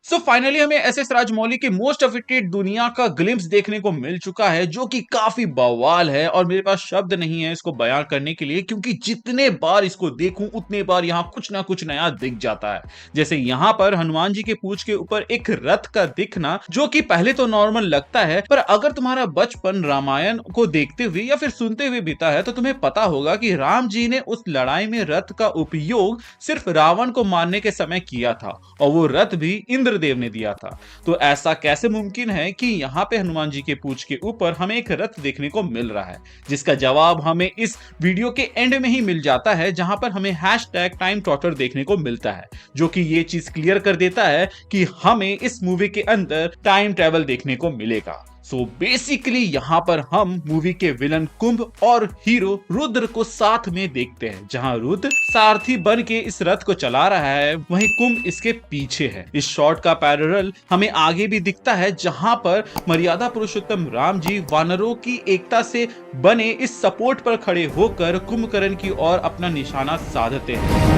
So finally हमें S S Rajamouli के most awaited दुनिया का ग्लिम्स देखने को मिल चुका है, जो कि काफी बवाल है और मेरे पास शब्द नहीं है इसको बयान करने के लिए, क्योंकि जितने बार इसको देखूं उतने बार यहां कुछ ना कुछ नया दिख जाता है। जैसे यहां पर हनुमान जी के पूंछ के ऊपर एक रथ का दिखना, जो कि पहले तो नॉर्मल लगता है, पर अगर तुम्हारा बचपन रामायण को देखते हुए या फिर सुनते हुए बीता है तो तुम्हें पता होगा कि राम जी ने उस लड़ाई में रथ का उपयोग सिर्फ रावण को मारने के समय किया था, और वो रथ भी इंद्रदेव ने दिया था। तो ऐसा कैसे मुमकिन है कि यहाँ पे हनुमान जी के पूंछ के ऊपर हमें एक रथ देखने को मिल रहा है, जिसका जवाब हमें इस वीडियो के एंड में ही मिल जाता है, जहां पर हमें हैशटैग टाइम टॉटर देखने को मिलता है, जो कि ये चीज क्लियर कर देता है कि हमें इस मूवी के अंदर टाइम ट्रेवल देखने को मिलेगा। सो बेसिकली यहां पर हम मूवी के विलन कुंभ और हीरो रुद्र को साथ में देखते हैं, जहां रुद्र सारथी बन के इस रथ को चला रहा है, वहीं कुंभ इसके पीछे है। इस शॉट का पैरेलल हमें आगे भी दिखता है, जहां पर मर्यादा पुरुषोत्तम राम जी वानरों की एकता से बने इस सपोर्ट पर खड़े होकर कुंभकर्ण की ओर अपना निशाना साधते हैं।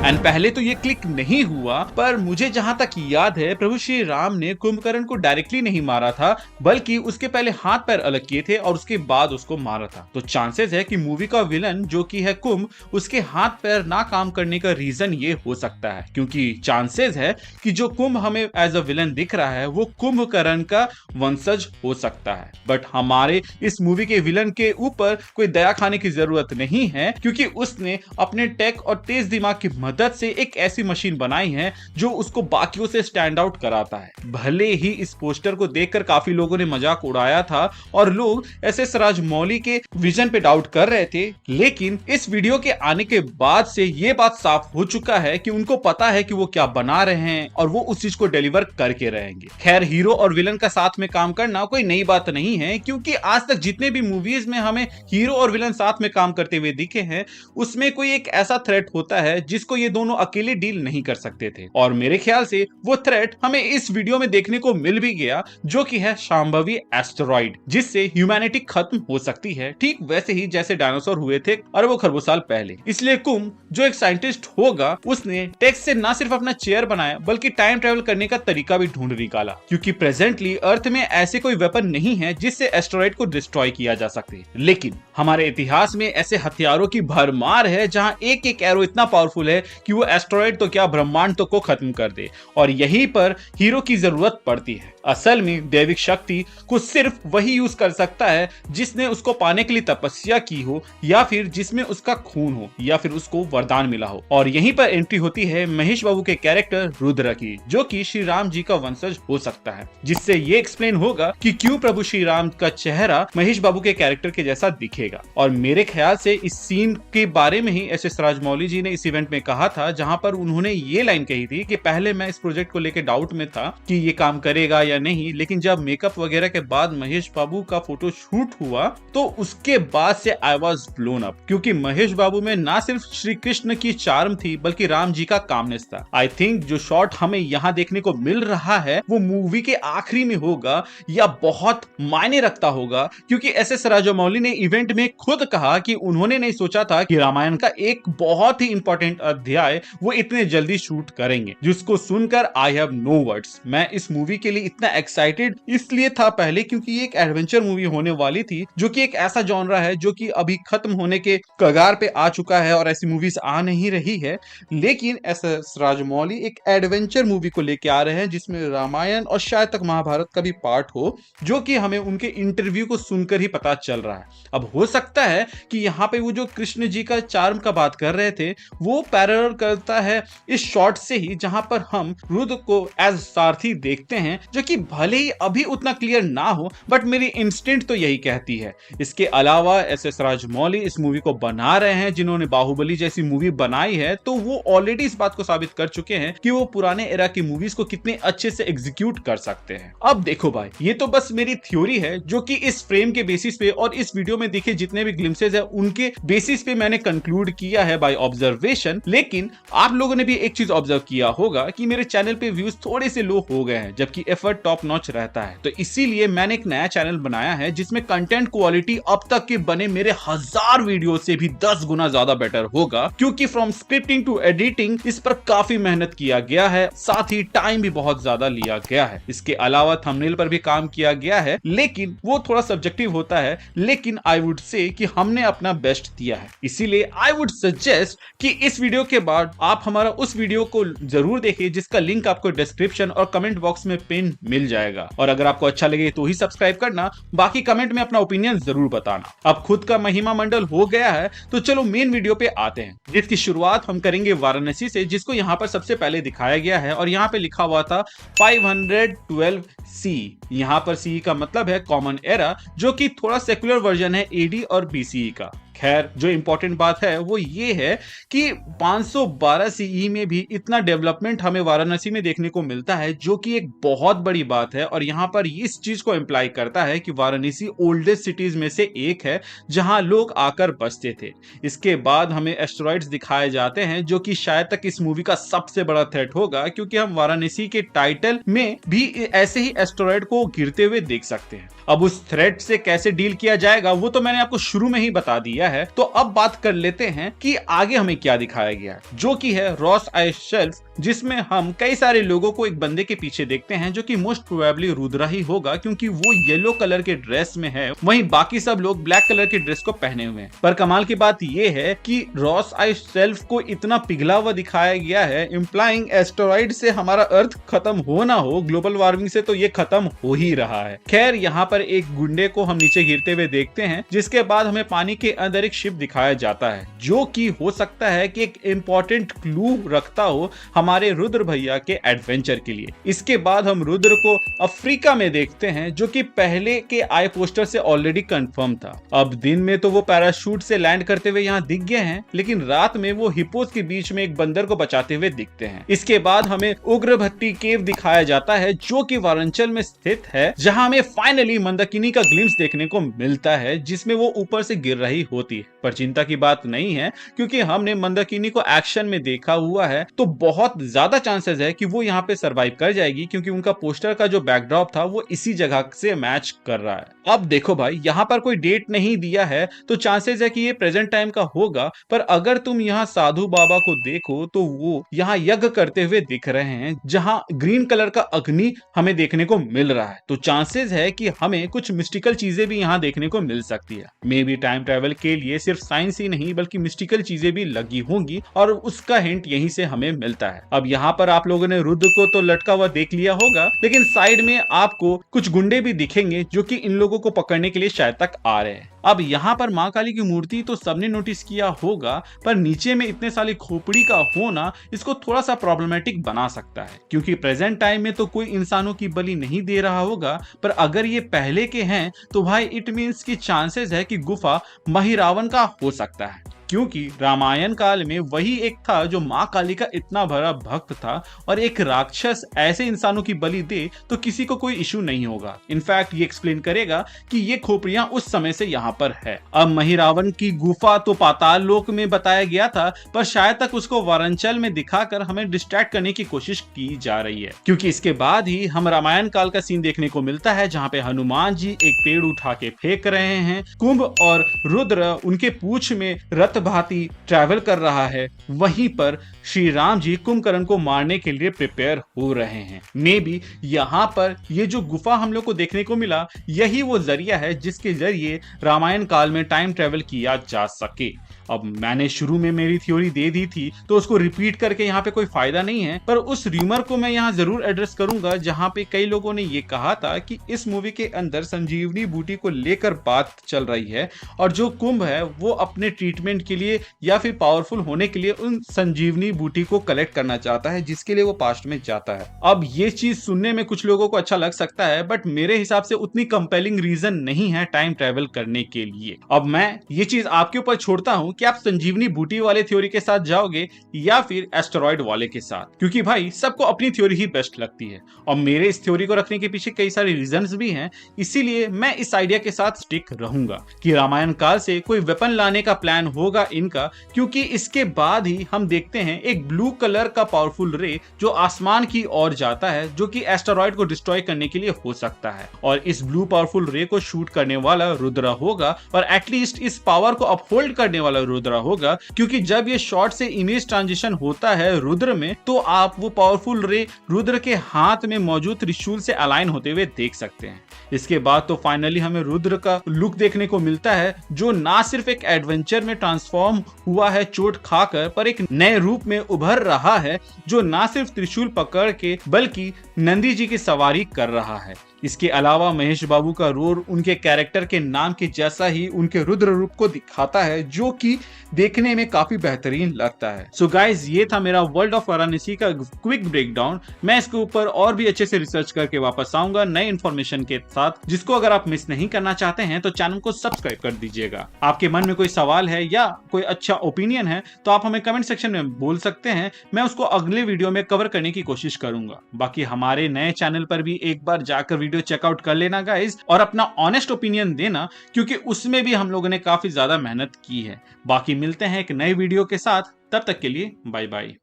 एंड पहले तो ये क्लिक नहीं हुआ, पर मुझे जहां तक याद है प्रभु श्री राम ने कुंभकर्ण को डायरेक्टली नहीं मारा था, बल्कि उसके पहले हाथ पैर अलग किए थे और उसके बाद उसको मारा था। तो चांसेस है कि मूवी का विलन जो कि है कुंभ, उसके हाथ पैर ना काम करने का रीजन ये हो सकता है, क्योंकि चांसेस है कि जो कुंभ हमें एज अ विलन दिख रहा है वो कुंभकर्ण का वंशज हो सकता है। बट हमारे इस मूवी के विलन के ऊपर कोई दया खाने की जरूरत नहीं है, क्योंकि उसने अपने टेक और तेज दिमाग की मदद से एक ऐसी मशीन बनाई है जो उसको बाकियों से स्टैंड आउट कराता है। भले ही इस पोस्टर को देखकर काफी लोगों ने मजाक उड़ाया था और लोग एस एस राजमौली के विजन पे डाउट कर रहे थे, लेकिन इस वीडियो के आने के बाद से यह बात साफ हो चुका है कि उनको पता है कि वो क्या बना रहे हैं और वो उस चीज को डिलीवर करके रहेंगे। खैर, हीरो और विलन का साथ में काम करना कोई नई बात नहीं है, क्योंकि आज तक जितने भी मूवीज में हमें हीरो और विलन साथ में काम करते हुए दिखे हैं, उसमें कोई एक ऐसा थ्रेट होता है जिसको ये दोनों अकेले डील नहीं कर सकते थे। और मेरे ख्याल से वो थ्रेट हमें इस वीडियो में देखने को मिल भी गया, जो कि है शांभवी एस्टेरॉइड, जिससे ह्यूमैनिटी खत्म हो सकती है, ठीक वैसे ही जैसे डायनासोर हुए थे अरबों खरबों साल पहले। इसलिए कुंभ जो एक साइंटिस्ट होगा, उसने टेक्स्ट से ना सिर्फ अपना चेयर बनाया बल्कि टाइम ट्रेवल करने का तरीका भी ढूंढ निकाला, क्योंकि प्रेजेंटली अर्थ में ऐसे कोई वेपन नहीं है जिससे एस्टेरॉइड को डिस्ट्रॉय किया जा सके। लेकिन हमारे इतिहास में ऐसे हथियारों की भरमार है जहां एक एक एरो इतना पावरफुल है कि वो एस्टेरॉइड तो क्या ब्रह्मांड तो को खत्म कर दे, और यहीं पर हीरो की जरूरत पड़ती है। असल में दैविक शक्ति को सिर्फ वही यूज कर सकता है जिसने उसको पाने के लिए तपस्या की हो, या फिर जिसमें उसका खून हो, या फिर उसको वरदान मिला हो। और यहीं पर एंट्री होती है महेश बाबू के कैरेक्टर रुद्र की, जो कि श्री राम जी का वंशज हो सकता है, जिससे ये एक्सप्लेन होगा कि क्यों प्रभु श्री राम का चेहरा महेश बाबू के कैरेक्टर के जैसा दिखेगा। और मेरे ख्याल से इस सीन के बारे में ही एस एस राजमौली जी ने इस इवेंट में कहा था, जहां पर उन्होंने ये लाइन कही थी कि पहले मैं इस प्रोजेक्ट को लेकर डाउट में था कि ये काम करेगा या नहीं, लेकिन जब मेकअप वगैरह के बाद महेश बाबू का फोटो शूट हुआ तो उसके बाद से आई वाज ब्लोन अप, क्योंकि महेश बाबू में ना सिर्फ श्री कृष्ण की चार्म थी बल्कि राम जी का कामनेस था। आई थिंक जो शॉट हमें यहाँ देखने को मिल रहा है वो मूवी के आखिरी में होगा या बहुत मायने रखता होगा, क्योंकि एस एस राजमौली ने इवेंट में खुद कहा कि उन्होंने नहीं सोचा था कि रामायण का एक बहुत ही इंपॉर्टेंट अध्याय वो इतने जल्दी शूट करेंगे, जिसको सुनकर आई हैव नो वर्ड्स। मैं इस मूवी के लिए इतना एक्साइटेड इसलिए था पहले क्योंकि ये एक एडवेंचर मूवी होने वाली थी, जो कि एक ऐसा जॉनरा है जो कि अभी खत्म होने के कगार पे आ चुका है और ऐसी मूवीज आ नहीं रही है। लेकिन एस एस राजमौली एक एडवेंचर मूवी को लेके आ रहे हैं जिसमें रामायण और शायद तक महाभारत का भी पार्ट हो, जो कि हमें उनके इंटरव्यू को सुनकर ही पता चल रहा है। अब हो सकता है कि यहाँ पे वो जो कृष्ण जी का चार्म का बात कर रहे थे वो पैरेलल करता है इस शॉट से ही, जहां पर हम रुद्र को एज सारथी देखते हैं, जो कि भले ही अभी उतना क्लियर ना हो, बट मेरी इंस्टिंक्ट तो यही कहती है। इसके अलावा एस एस राजमौली इस मूवी को बना रहे हैं जिन्होंने बाहुबली जैसी मूवी बनाई है, तो वो ऑलरेडी इस बात को साबित कर चुके हैं कि वो पुराने एरा की मूवीज को कितने अच्छे से एग्जीक्यूट कर सकते हैं। अब देखो भाई, ये तो बस मेरी थ्योरी है जो कि इस फ्रेम के बेसिस पे और इस वीडियो में दिखे जितने भी ग्लिम्सेस है उनके बेसिस पे मैंने कंक्लूड किया है बाय ऑब्जर्वेशन। लेकिन लेकिन आप लोगों ने भी एक चीज ऑब्जर्व किया होगा कि मेरे चैनल पे व्यूज थोड़े से लो हो गए हैं, जबकि एफर्ट टॉप नॉच रहता है। तो इसीलिए मैंने एक नया चैनल बनाया है जिसमें कंटेंट क्वालिटी अब तक के बने मेरे 1000 वीडियो से भी 10 गुना ज्यादा बेटर होगा, क्योंकि फ्रॉम स्क्रिप्टिंग टू एडिटिंग इस पर काफी मेहनत किया गया है, साथ ही टाइम भी बहुत ज्यादा लिया गया है। इसके अलावा थंबनेल पर भी काम किया गया है, लेकिन वो थोड़ा सब्जेक्टिव होता है, लेकिन आई वुड से कि हमने अपना बेस्ट दिया है। इसीलिए आई वुड सजेस्ट कि इस वीडियो के बाद आप हमारा उस वीडियो को जरूर देखिए जिसका लिंक आपको डिस्क्रिप्शन और कमेंट बॉक्स में पिन मिल जाएगा। और अगर आपको अच्छा लगे तो ही सब्सक्राइब करना, बाकी कमेंट में अपना ओपिनियन जरूर बताना। अब खुद का महिमा मंडल हो गया है तो चलो मेन वीडियो पे आते हैं, जिसकी शुरुआत हम करेंगे वाराणसी से, जिसको यहाँ पर सबसे पहले दिखाया गया है और यहाँ पे लिखा हुआ था 512 सी। यहाँ पर सी का मतलब है कॉमन एरा, जो कि थोड़ा सेक्युलर वर्जन है एडी और बीसीई का। खैर, जो इंपॉर्टेंट बात है वो ये है कि 512 सीई में भी इतना डेवलपमेंट हमें वाराणसी में देखने को मिलता है, जो कि एक बहुत बड़ी बात है। और यहाँ पर इस चीज को इंप्लाई करता है कि वाराणसी ओल्डेस्ट सिटीज में से एक है जहां लोग आकर बसते थे। इसके बाद हमें एस्टेरॉइड्स दिखाए जाते हैं, जो कि शायद तक इस मूवी का सबसे बड़ा थ्रेट होगा, क्योंकि हम वाराणसी के टाइटल में भी ऐसे ही एस्टेरॉइड को गिरते हुए देख सकते हैं। अब उस थ्रेट से कैसे डील किया जाएगा वो तो मैंने आपको शुरू में ही बता दिया है। तो अब बात कर लेते हैं कि आगे हमें क्या दिखाया गया है, जो कि है रॉस आइस शेल्फ, जिसमें हम कई सारे लोगों को एक बंदे के पीछे देखते हैं, जो कि मोस्ट प्रोबेबली रुद्रा ही होगा, क्योंकि वो येलो कलर के ड्रेस में है, वहीं बाकी सब लोग ब्लैक कलर के ड्रेस को पहने हुए हैं। पर कमाल की बात यह है कि रॉस आइस शेल्फ को इतना पिघला हुआ दिखाया गया है, इंप्लाइंग एस्टेरॉइड से हमारा अर्थ खत्म हो ना हो, ग्लोबल वार्मिंग से तो ये खत्म हो ही रहा है। खैर, यहाँ पर एक गुंडे को हम नीचे गिरते हुए देखते हैं, जिसके बाद हमें पानी के अंदर एक शिप दिखाया जाता है, जो कि हो सकता है कि एक इंपॉर्टेंट क्लू रखता हो हमारे रुद्र भैया के एडवेंचर के लिए। इसके बाद हम रुद्र को अफ्रीका में देखते हैं, जो कि पहले के आई पोस्टर से ऑलरेडी कंफर्म था। अब दिन में तो वो पैराशूट से लैंड करते हुए यहाँ दिख गए हैं, लेकिन रात में वो हिप्पोस के बीच में एक बंदर को बचाते हुए दिखते हैं। इसके बाद हमें उग्र भट्टी केव दिखाया जाता है, जो कि वारंचल में स्थित है, जहां हमें फाइनली मंदाकिनी का ग्लिम्स देखने को मिलता है, जिसमें वो ऊपर से गिर रही होती है। पर चिंता की बात नहीं है, क्योंकि हमने मंदाकिनी को एक्शन में देखा हुआ है, तो बहुत ज्यादा चांसेस है कि वो यहाँ पे सरवाइव कर जाएगी, क्योंकि उनका पोस्टर का जो बैकड्रॉप था वो इसी जगह से मैच कर रहा है। अब देखो भाई, यहाँ पर कोई डेट नहीं दिया है, तो चांसेस है कि ये प्रेजेंट टाइम का होगा। पर अगर तुम यहाँ साधु बाबा को देखो तो वो यहाँ यज्ञ करते हुए दिख रहे हैं, जहां ग्रीन कलर का अग्नि हमें देखने को मिल रहा है। तो चांसेस है कि हमें कुछ मिस्टिकल चीजें भी यहाँ देखने को मिल सकती है। मे बी टाइम ट्रेवल के लिए सिर्फ साइंस ही नहीं बल्कि मिस्टिकल चीजें भी लगी होंगी, और उसका हिंट यहीं से हमें मिलता है। अब यहाँ पर आप लोगों ने रुद्र को तो लटका हुआ देख लिया होगा, लेकिन साइड में आपको कुछ गुंडे भी दिखेंगे, जो कि इन लोगों को पकड़ने के लिए शायद तक आ रहे हैं। अब यहाँ पर मां काली की मूर्ति तो सबने नोटिस किया होगा, पर नीचे में इतने सारी खोपड़ी का होना इसको थोड़ा सा प्रॉब्लमेटिक बना सकता है, क्योंकि प्रेजेंट टाइम में तो कोई इंसानों की बलि नहीं दे रहा होगा। पर अगर ये पहले के हैं तो भाई इट मीन्स की चांसेस है कि गुफा महिरावण का हो सकता है, क्योंकि रामायण काल में वही एक था जो मां काली का इतना बड़ा भक्त था, और एक राक्षस ऐसे इंसानों की बलि दे तो किसी को कोई इशू नहीं होगा। इनफैक्ट ये एक्सप्लेन करेगा कि ये खोपड़ियां उस समय से यहाँ पर है। अब महिरावण की गुफा तो पाताल लोक में बताया गया था, पर शायद तक उसको वारंचल में दिखाकर हमें डिस्ट्रैक्ट करने की कोशिश की जा रही है, क्योंकि इसके बाद ही हम रामायण काल का सीन देखने को मिलता है, जहाँ पे हनुमान जी एक पेड़ उठा के फेंक रहे हैं, कुंभ और रुद्र उनके पूंछ में रथ भांति ट्रैवल कर रहा है। वहीं पर श्री राम जी कुंभकर्ण को मारने के लिए प्रिपेयर हो रहे हैं। मे बी यहाँ पर ये जो गुफा हम लोग को देखने को मिला, यही वो जरिया है जिसके जरिए रामायण काल में टाइम ट्रैवल किया जा सके। अब मैंने शुरू में मेरी थ्योरी दे दी थी, तो उसको रिपीट करके यहाँ पे कोई फायदा नहीं है, पर उस र्यूमर को मैं यहाँ जरूर एड्रेस करूंगा, जहाँ पे कई लोगों ने ये कहा था कि इस मूवी के अंदर संजीवनी बूटी को लेकर बात चल रही है, और जो कुंभ है वो अपने ट्रीटमेंट के लिए या फिर पावरफुल होने के लिए उन संजीवनी बूटी को कलेक्ट करना चाहता है, जिसके लिए वो पास्ट में जाता है। अब ये चीज सुनने में कुछ लोगों को अच्छा लग सकता है, बट मेरे हिसाब से उतनी कंपेलिंग रीजन नहीं है टाइम ट्रेवल करने के लिए। अब मैं ये चीज आपके ऊपर छोड़ता हूँ कि आप संजीवनी बूटी वाले थ्योरी के साथ जाओगे या फिर एस्टेरॉयड वाले के साथ, क्योंकि भाई सबको अपनी थ्योरी ही बेस्ट लगती है और मेरे इस थ्योरी को रखने के पीछे कई सारे रीजंस भी हैं। इसीलिए मैं इस आइडिया के साथ स्टिक रहूंगा कि रामायण काल से कोई वेपन लाने का प्लान होगा इनका, क्योंकि इसके बाद ही हम देखते हैं एक ब्लू कलर का पावरफुल रे जो आसमान की ओर जाता है, जो कि एस्टेरॉयड को डिस्ट्रॉय करने के लिए हो सकता है। और इस ब्लू पावरफुल रे को शूट करने वाला रुद्र होगा और एटलीस्ट इस पावर को अपहोल्ड करने वाला रुद्र होगा, क्योंकि जब ये शॉट से इमेज ट्रांजिशन होता है रुद्र में तो आप वो पावरफुल रे रुद्र के हाथ में मौजूद त्रिशूल से अलाइन होते हुए देख सकते हैं। इसके बाद तो फाइनली हमें रुद्र का लुक देखने को मिलता है, जो ना सिर्फ एक एडवेंचर में ट्रांसफॉर्म हुआ है चोट खाकर, पर एक नए रूप में उभर रहा है, जो ना सिर्फ त्रिशूल पकड़ के बल्कि नंदी जी की सवारी कर रहा है। इसके अलावा महेश बाबू का रोल उनके कैरेक्टर के नाम के जैसा ही उनके रुद्र रूप को दिखाता है, जो कि देखने में काफी बेहतरीन लगता है। सो गाइज, ये था मेरा वर्ल्ड ऑफ वाराणसी का क्विक ब्रेकडाउन। मैं इसके ऊपर और भी अच्छे से रिसर्च करके वापस आऊंगा नए इन्फॉर्मेशन के साथ, जिसको अगर आप मिस नहीं करना चाहते हैं तो चैनल को सब्सक्राइब कर दीजिएगा। आपके मन में कोई सवाल है या कोई अच्छा ओपिनियन है तो आप हमें कमेंट सेक्शन में बोल सकते हैं, मैं उसको अगले वीडियो में कवर करने की कोशिश करूंगा। बाकी हमारे नए चैनल पर भी एक बार जाकर वीडियो चेकआउट कर लेना गाइज, और अपना ऑनेस्ट ओपिनियन देना, क्योंकि उसमें भी हम लोगों ने काफी ज्यादा मेहनत की है। बाकी मिलते हैं एक नए वीडियो के साथ, तब तक के लिए बाय बाय।